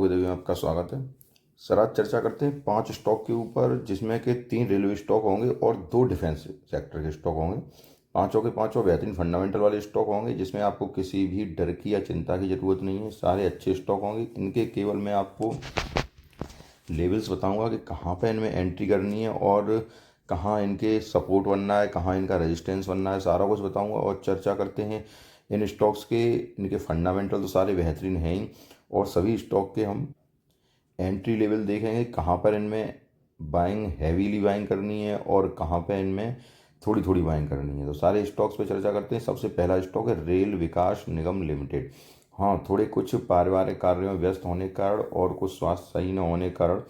Video में आपका स्वागत है। सर आज चर्चा करते हैं 5 स्टॉक के ऊपर, जिसमें के 3 रेलवे स्टॉक होंगे और 2 डिफेंस सेक्टर के स्टॉक होंगे। पांचों के पांचों बेहतरीन फंडामेंटल वाले स्टॉक होंगे, जिसमें आपको किसी भी डर की या चिंता की ज़रूरत नहीं है। सारे अच्छे स्टॉक होंगे। इनके केवल मैं आपको लेवल्स बताऊंगा कि कहाँ पे इनमें एंट्री करनी है और कहाँ इनके सपोर्ट बनना है, कहाँ इनका रेजिस्टेंस बनना है, सारा कुछ बताऊंगा। और चर्चा करते हैं इन स्टॉक्स के। इनके फंडामेंटल तो सारे बेहतरीन हैं ही, और सभी स्टॉक के हम एंट्री लेवल देखेंगे, कहाँ पर इनमें बाइंग हैवीली बाइंग करनी है और कहाँ पे इनमें थोड़ी थोड़ी बाइंग करनी है। तो सारे स्टॉक्स पे चर्चा करते हैं। सबसे पहला स्टॉक है रेल विकास निगम लिमिटेड। हाँ, थोड़े कुछ पारिवारिक कार्यों में व्यस्त होने के कारण और कुछ स्वास्थ्य सही न होने के कारण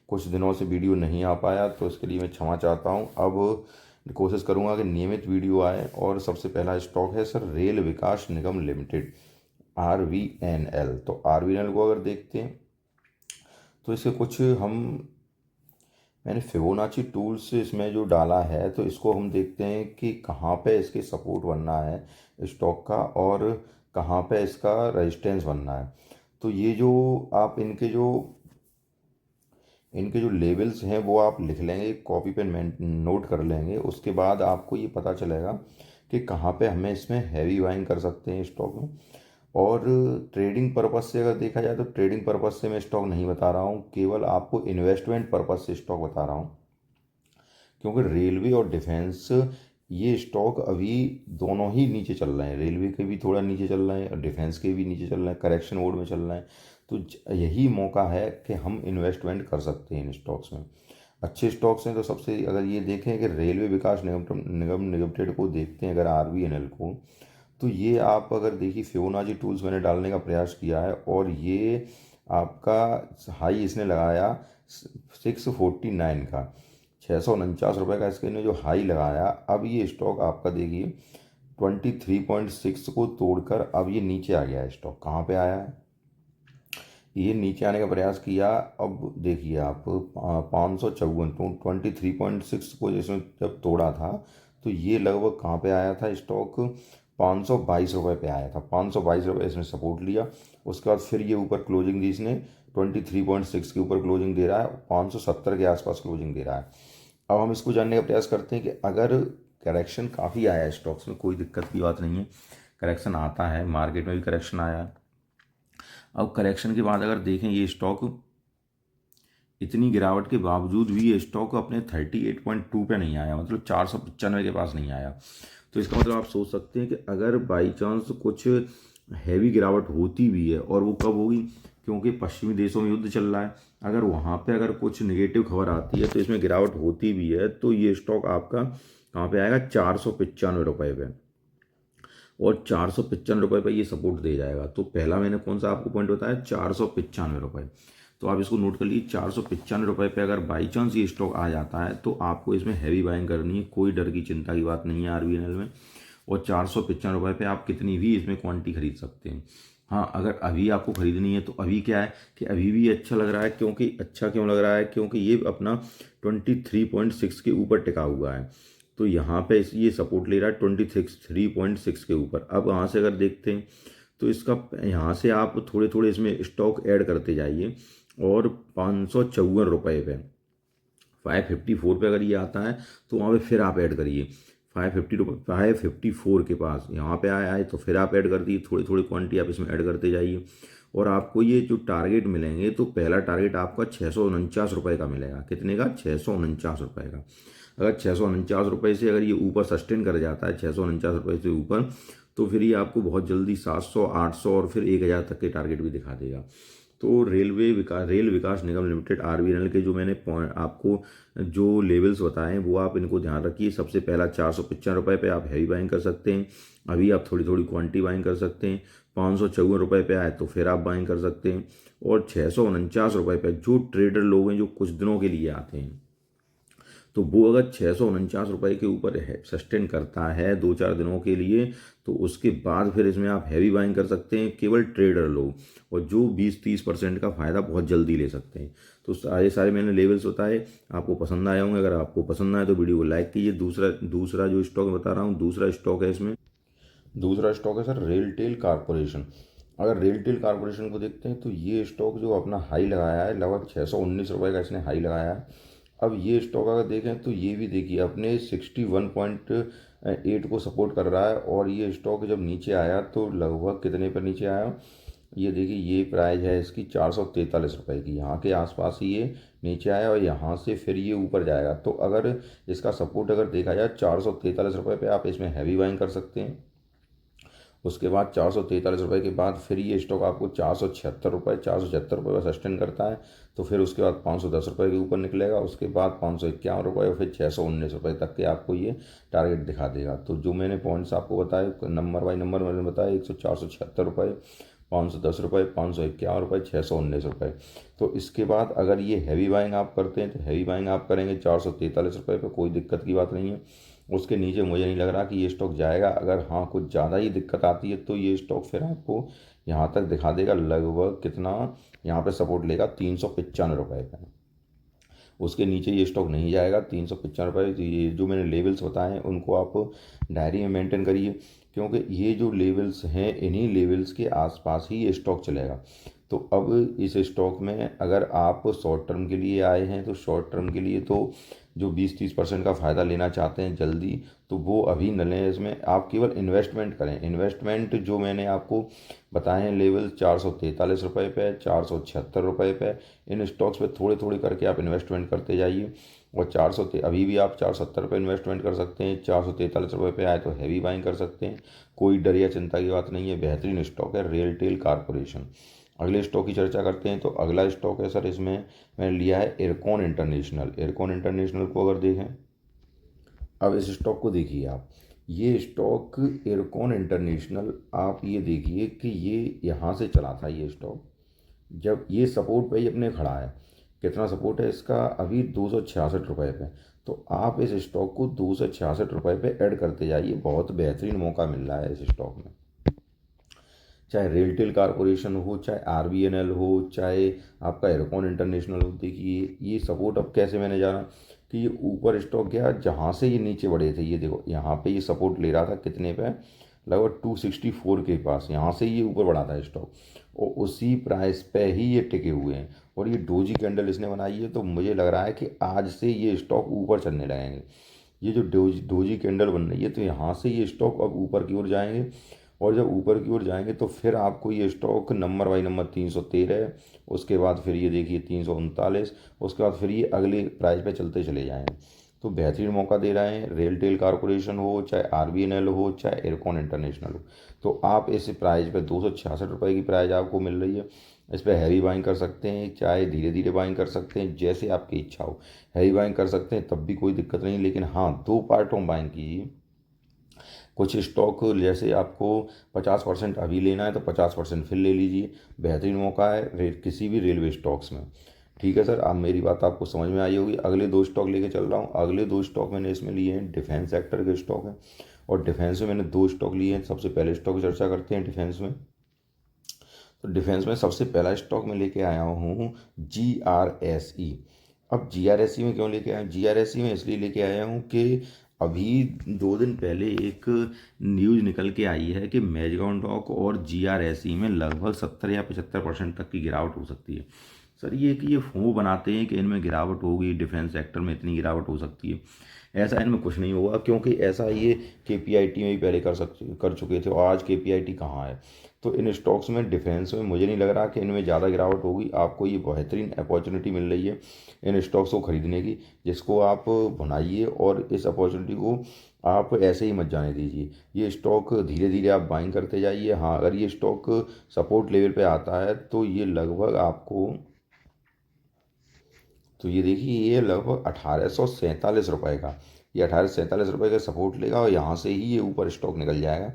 कुछ दिनों से वीडियो नहीं आ पाया, तो इसके लिए मैं क्षमा चाहता हूँ। अब कोशिश करूँगा कि नियमित वीडियो आए। और सबसे पहला स्टॉक है सर रेल विकास निगम लिमिटेड, RVNL। तो RVNL को अगर देखते हैं तो इसे कुछ मैंने फिबोनाची टूल्स इसमें जो डाला है, तो इसको हम देखते हैं कि कहाँ पे इसके सपोर्ट बनना है स्टॉक का और कहाँ पे इसका रेजिस्टेंस बनना है। तो ये जो आप इनके जो लेवल्स हैं वो आप लिख लेंगे, कॉपी पे नोट कर लेंगे। उसके बाद आपको ये पता चलेगा कि कहाँ पे हमें इसमें हैवी बाइंग कर सकते हैं स्टॉक में। और ट्रेडिंग पर्पस से अगर देखा जाए तो ट्रेडिंग पर्पस से मैं स्टॉक नहीं बता रहा हूँ, केवल आपको इन्वेस्टमेंट पर्पस से स्टॉक बता रहा हूँ। क्योंकि रेलवे और डिफेंस ये स्टॉक अभी दोनों ही नीचे चल रहे हैं। रेलवे के भी थोड़ा नीचे चल रहे हैं और डिफेंस के भी नीचे चल रहे हैं, करेक्शन मोड में चल रहे हैं। तो यही मौका है कि हम इन्वेस्टमेंट कर सकते हैं इन स्टॉक्स में। अच्छे स्टॉक्स हैं। तो सबसे अगर ये देखें कि रेलवे विकास निगम लिमिटेड को देखते हैं, अगर RVNL को, तो ये आप अगर देखिए फिबोनाची टूल्स मैंने डालने का प्रयास किया है और ये आपका हाई इसने लगाया 649 का, 649 रुपये का इसके जो हाई लगाया। अब ये स्टॉक आपका देखिए 23.6 को तोड़कर अब ये नीचे आ गया है। स्टॉक कहाँ पे आया है, ये नीचे आने का प्रयास किया। अब देखिए आप 554 23.6 को जिसमें जब तोड़ा था, तो ये लगभग कहाँ पे आया था स्टॉक, 522 रुपये पे आया था। 522 रुपये इसने सपोर्ट लिया। उसके बाद फिर ये ऊपर क्लोजिंग दी इसने, 23.6 के ऊपर क्लोजिंग दे रहा है, 570 के आसपास क्लोजिंग दे रहा है। अब हम इसको जानने का प्रयास करते हैं कि अगर करेक्शन काफ़ी आया है स्टॉक्स में, कोई दिक्कत की बात नहीं है, करेक्शन आता है, मार्केट में भी करेक्शन आया है। अब करेक्शन के बाद अगर देखें ये स्टॉक इतनी गिरावट के बावजूद भी ये स्टॉक अपने 38.2 पे नहीं आया, मतलब 495 के पास नहीं आया। तो इसका मतलब आप सोच सकते हैं कि अगर बाई चांस कुछ हैवी गिरावट होती भी है, और वो कब होगी, क्योंकि पश्चिमी देशों में युद्ध चल रहा है, अगर वहाँ पे अगर कुछ नेगेटिव खबर आती है तो इसमें गिरावट होती भी है, तो ये स्टॉक आपका कहाँ पे आएगा, 495 पे। और 495 पे ये सपोर्ट दे जाएगा। तो पहला मैंने कौन सा आपको पॉइंट बताया, 495 रुपये। तो आप इसको नोट कर लीजिए, 495 पे अगर बाई चांस ये स्टॉक आ जाता है तो आपको इसमें हैवी बाइंग करनी है, कोई डर की चिंता की बात नहीं है RVNL में। और 495 पे आप कितनी भी इसमें क्वांटिटी खरीद सकते हैं। हाँ, अगर अभी आपको खरीदनी है तो अभी क्या है कि अभी भी अच्छा लग रहा है। क्योंकि अच्छा क्यों लग रहा है, क्योंकि ये अपना 23.6 के ऊपर टिका हुआ है। तो यहाँ पे ये सपोर्ट ले रहा है 23.6 के ऊपर। अब यहाँ से अगर देखते हैं तो इसका यहाँ से आप थोड़े थोड़े इसमें स्टॉक ऐड करते जाइए, और 554 रुपये पे 554 पे अगर ये आता है तो वहाँ पे फिर आप ऐड करिए। 554 के पास यहाँ पे आया है तो फिर आप ऐड कर दिए, थोड़ी थोड़ी क्वांटिटी आप इसमें ऐड करते जाइए। और आपको ये जो टारगेट मिलेंगे, तो पहला टारगेट आपका 649 रुपये का मिलेगा। कितने का, 649 रुपये का। अगर 649 रुपये से अगर ये ऊपर सस्टेन कर जाता है, 649 रुपये से ऊपर, तो फिर ये आपको बहुत जल्दी 700, 800 और फिर 1000 तक के टारगेट भी दिखा देगा। तो रेल विकास निगम लिमिटेड RVNL के जो मैंने आपको जो लेवल्स बताए हैं वो आप इनको ध्यान रखिए। सबसे पहला 495 पे आप हैवी बाइंग कर सकते हैं, अभी आप थोड़ी थोड़ी क्वांटिटी बाइंग कर सकते हैं। 554 रुपये पे आए तो फिर आप बाइंग कर सकते हैं। और 649 रुपये पे जो ट्रेडर लोग हैं जो कुछ दिनों के लिए आते हैं, तो वो अगर 649 रुपये के ऊपर सस्टेन करता है 2-4 दिनों के लिए, तो उसके बाद फिर इसमें आप हैवी बाइंग कर सकते हैं, केवल ट्रेडर लोग, और जो 20-30% का फ़ायदा बहुत जल्दी ले सकते हैं। तो सारे मैंने लेवल्स बताए, आपको पसंद आए होंगे। अगर आपको पसंद आए तो वीडियो को लाइक कीजिए। दूसरा जो स्टॉक बता रहा हूँ, दूसरा स्टॉक है सर रेलटेल कारपोरेशन। अगर रेलटेल कॉरपोरेशन को देखते हैं तो ये स्टॉक जो अपना हाई लगाया है लगभग 619 रुपये का इसने हाई लगाया है। अब ये स्टॉक अगर देखें तो ये भी देखिए अपने 61.8 को सपोर्ट कर रहा है, और ये स्टॉक जब नीचे आया तो लगभग कितने पर नीचे आया, ये देखिए ये प्राइस है इसकी 443 रुपये की, यहाँ के आसपास ही ये नीचे आया और यहाँ से फिर ये ऊपर जाएगा। तो अगर इसका सपोर्ट अगर देखा जाए 443 रुपये पे आप इसमें हैवी बाइंग कर सकते हैं। उसके बाद 443 रुपये के बाद फिर ये स्टॉक आपको 476 रुपये पर सस्टेन करता है। तो फिर उसके बाद 510 रुपये के ऊपर निकलेगा, उसके बाद 551 रुपये और फिर 619 रुपये तक के आपको ये टारगेट दिखा देगा। तो जो मैंने पॉइंट्स आपको बताए नंबर बाई नंबर मैंने बताया 476 रुपये, 510 रुपये, 551 रुपये, 619 रुपये। तो इसके बाद अगर ये हैवी बाइंग आप करते हैं तो हैवी बाइंग आप करेंगे 443 रुपये पर, कोई दिक्कत की बात नहीं है। उसके नीचे मुझे नहीं लग रहा कि ये स्टॉक जाएगा। अगर हाँ कुछ ज़्यादा ही दिक्कत आती है तो ये स्टॉक फिर आपको यहाँ तक दिखा देगा, लगभग कितना यहाँ पे सपोर्ट लेगा 395 रुपये का। उसके नीचे ये स्टॉक नहीं जाएगा 395 रुपये। तो ये जो मैंने लेवल्स बताए हैं उनको आप डायरी में मेंटेन करिए, क्योंकि ये जो लेवल्स हैं इन्हीं लेवल्स के आसपास ही ये स्टॉक चलेगा। तो अब इस स्टॉक में अगर आप शॉर्ट टर्म के लिए आए हैं तो शॉर्ट टर्म के लिए तो जो 20-30% का फ़ायदा लेना चाहते हैं जल्दी, तो वो अभी न लें। इसमें आप केवल इन्वेस्टमेंट करें। इन्वेस्टमेंट जो मैंने आपको बताए हैं लेवल 443 रुपये पे, 476 रुपये पे, इन स्टॉक्स पे थोड़े थोड़े करके आप इन्वेस्टमेंट करते जाइए। और अभी भी आप 470 रुपये इन्वेस्टमेंट कर सकते हैं। 443 रुपये पे आए तो हैवी बाइंग कर सकते हैं, कोई डर या चिंता की बात नहीं है। बेहतरीन स्टॉक है रेलटेल कॉरपोरेशन। अगले स्टॉक की चर्चा करते हैं। तो अगला स्टॉक है सर, इसमें मैंने लिया है इरकॉन इंटरनेशनल। इरकॉन इंटरनेशनल को अगर देखें, अब इस स्टॉक को देखिए आप, ये स्टॉक इरकॉन इंटरनेशनल आप ये देखिए कि ये यहाँ से चला था ये स्टॉक, जब ये सपोर्ट पे ही अपने खड़ा है। कितना सपोर्ट है इसका अभी 266 रुपये पे। तो आप इस स्टॉक को 266 रुपये पे ऐड करते जाइए, बहुत बेहतरीन मौका मिल रहा है इस स्टॉक में। चाहे रेलटेल कॉरपोरेशन हो, चाहे आरबीएनएल हो, चाहे आपका इरकॉन इंटरनेशनल हो, देखिए ये सपोर्ट अब कैसे मैंने जाना कि ये ऊपर स्टॉक गया जहाँ से ये नीचे बढ़े थे। ये देखो यहाँ पे ये सपोर्ट ले रहा था कितने पे, लगभग 264 के पास, यहाँ से ये ऊपर बढ़ा था स्टॉक और उसी प्राइस पे ही ये टिके हुए हैं। और ये डोजी कैंडल इसने बनाई है, तो मुझे लग रहा है कि आज से ये स्टॉक ऊपर चलने लगेंगे। ये जो डोजी कैंडल बन रही है तो यहाँ से ये स्टॉक अब ऊपर की ओर जाएंगे, और जब ऊपर की ओर जाएंगे तो फिर आपको ये स्टॉक नंबर बाई नंबर 313, उसके बाद फिर ये देखिए 339, उसके बाद फिर ये अगले प्राइस पे चलते चले जाएंगे। तो बेहतरीन मौका दे रहे हैं। रेलटेल कॉरपोरेशन हो, चाहे आरबीएनएल हो, चाहे इरकॉन इंटरनेशनल हो, तो आप इस प्राइस पे 266 रुपये की प्राइस आपको मिल रही है। इस पर हैवी बाइंग कर सकते हैं, चाहे धीरे धीरे बाइंग कर सकते हैं, जैसे आपकी इच्छा हो। हैवी बाइंग कर सकते हैं तब भी कोई दिक्कत नहीं, लेकिन हाँ 2 पार्टों में बाइंग कीजिए। कुछ स्टॉक जैसे आपको 50% अभी लेना है तो 50% फिर ले लीजिए, बेहतरीन मौका है किसी भी रेलवे स्टॉक्स में। ठीक है सर, अब मेरी बात आपको समझ में आई होगी। अगले 2 स्टॉक लेके चल रहा हूँ। अगले 2 स्टॉक मैंने इसमें लिए हैं, डिफेंस सेक्टर के स्टॉक हैं, और डिफेंस में मैंने 2 स्टॉक लिए हैं। सबसे पहले स्टॉक की चर्चा करते हैं डिफेंस में। तो डिफेंस में सबसे पहला स्टॉक मैं लेके आया हूँ GRSE। अब GRSE में क्यों लेके आया हूँ, GRSE में इसलिए लेके आया हूँ कि अभी 2 दिन पहले एक न्यूज़ निकल के आई है कि मैजगाउन डॉक और GRSE में लगभग 70 या 75% तक की गिरावट हो सकती है। सर ये कि ये फूह बनाते हैं कि इनमें गिरावट होगी, डिफेंस सेक्टर में इतनी गिरावट हो सकती है, ऐसा इनमें कुछ नहीं होगा, क्योंकि ऐसा ये KPIT में भी पहले कर चुके थे और आज KPIT कहाँ है। तो इन स्टॉक्स में डिफेंस में मुझे नहीं लग रहा कि इनमें ज़्यादा गिरावट होगी। आपको ये बेहतरीन अपॉर्चुनिटी मिल रही है इन स्टॉक्स को खरीदने की, जिसको आप भुनाइए और इस अपॉर्चुनिटी को आप ऐसे ही मत जाने दीजिए। ये स्टॉक धीरे धीरे आप बाइंग करते जाइए। हाँ अगर ये स्टॉक सपोर्ट लेवल पे आता है तो ये लगभग आपको, तो ये देखिए ये लगभग 1847 रुपये का, ये 1847 रुपये का सपोर्ट लेगा और यहाँ से ही ये ऊपर स्टॉक निकल जाएगा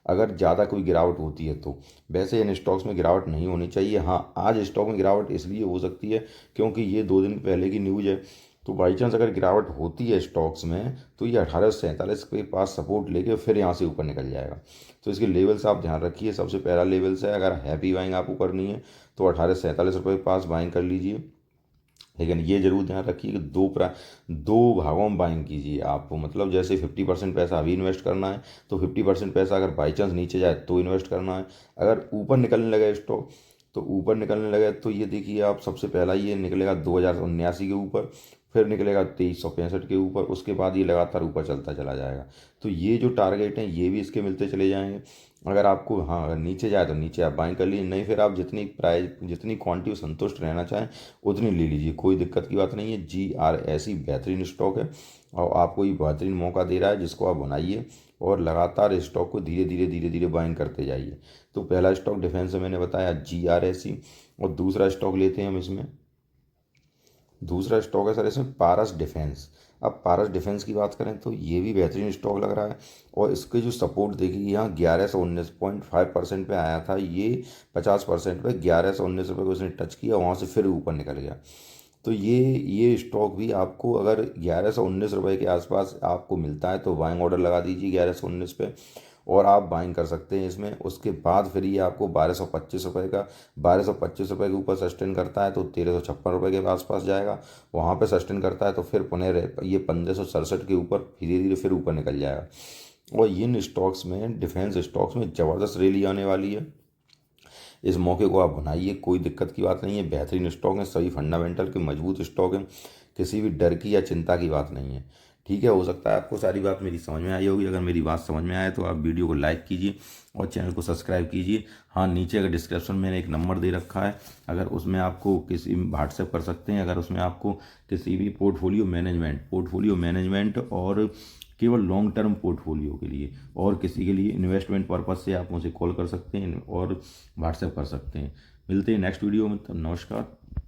अगर ज़्यादा कोई गिरावट होती है तो। वैसे इन स्टॉक्स में गिरावट नहीं होनी चाहिए। हाँ आज स्टॉक में गिरावट इसलिए हो सकती है क्योंकि ये 2 दिन पहले की न्यूज़ है। तो बाई चांस अगर गिरावट होती है स्टॉक्स में तो ये 1847 के पास सपोर्ट लेके फिर यहाँ से ऊपर निकल जाएगा। तो इसके लेवल्स आप ध्यान रखिए। सबसे पहला लेवल्स है, अगर हैवी बाइंग आपको करनी है तो 1847 रुपये के पास बाइंग कर लीजिए। है कि नहीं। ये जरूर ध्यान रखिए कि दो भागों में बाइंग कीजिए आप। मतलब जैसे 50% पैसा अभी इन्वेस्ट करना है, तो 50% पैसा अगर बाई चांस नीचे जाए तो इन्वेस्ट करना है। अगर ऊपर निकलने लगे स्टॉक, तो ऊपर निकलने लगे तो ये देखिए आप, सबसे पहला ये निकलेगा 2079 के ऊपर, फिर निकलेगा 2365 के ऊपर, उसके बाद ये लगातार ऊपर चलता चला जाएगा। तो ये जो टारगेट हैं ये भी इसके मिलते चले जाएंगे। अगर आपको, हाँ, अगर नीचे जाए तो नीचे आप बाइंग कर लीजिए, नहीं फिर आप जितनी प्राइस, जितनी क्वांटिटी संतुष्ट रहना चाहें उतनी ले लीजिए, कोई दिक्कत की बात नहीं है। GRSE बेहतरीन स्टॉक है और आपको ये बेहतरीन मौका दे रहा है, जिसको आप बनाइए और लगातार इस स्टॉक को धीरे धीरे धीरे धीरे बाइंग करते जाइए। तो पहला स्टॉक डिफेंस में मैंने बताया GRSE, और दूसरा स्टॉक लेते हैं हम इसमें। दूसरा स्टॉक है सर इसमें पारस डिफेंस। अब पारस डिफेंस की बात करें तो ये भी बेहतरीन स्टॉक लग रहा है, और इसके जो सपोर्ट देखिए यहाँ 1119.5% पे आया था, ये 50% पे 1119 रुपये को इसने टच किया, वहाँ से फिर ऊपर निकल गया। तो ये स्टॉक भी आपको अगर 1119 रुपये के आसपास आपको मिलता है तो बाइंग ऑर्डर लगा दीजिए 1119 पे, और आप बाइंग कर सकते हैं इसमें। उसके बाद फिर ये आपको 1225 रुपये के ऊपर सस्टेन करता है तो 1356 रुपये के आसपास जाएगा, वहाँ पे सस्टेन करता है तो फिर पुनः ये 1567 के ऊपर धीरे धीरे फिर ऊपर निकल जाएगा। और इन स्टॉक्स में, डिफेंस स्टॉक्स में ज़बरदस्त रैली आने वाली है। इस मौके को आप बनाइए, कोई दिक्कत की बात नहीं है। बेहतरीन स्टॉक है, सभी फंडामेंटल के मजबूत स्टॉक हैं, किसी भी डर की या चिंता की बात नहीं है। ठीक है, हो सकता है आपको सारी बात मेरी समझ में आई होगी। अगर मेरी बात समझ में आए तो आप वीडियो को लाइक कीजिए और चैनल को सब्सक्राइब कीजिए। हाँ, नीचे अगर डिस्क्रिप्शन में एक नंबर दे रखा है, अगर उसमें आपको किसी व्हाट्सएप कर सकते हैं, अगर उसमें आपको किसी भी पोर्टफोलियो मैनेजमेंट और केवल लॉन्ग टर्म पोर्टफोलियो के लिए और किसी के लिए इन्वेस्टमेंट पर्पज़ से आप मुझे कॉल कर सकते हैं और व्हाट्सएप कर सकते हैं। मिलते हैं नेक्स्ट वीडियो में, तब नमस्कार।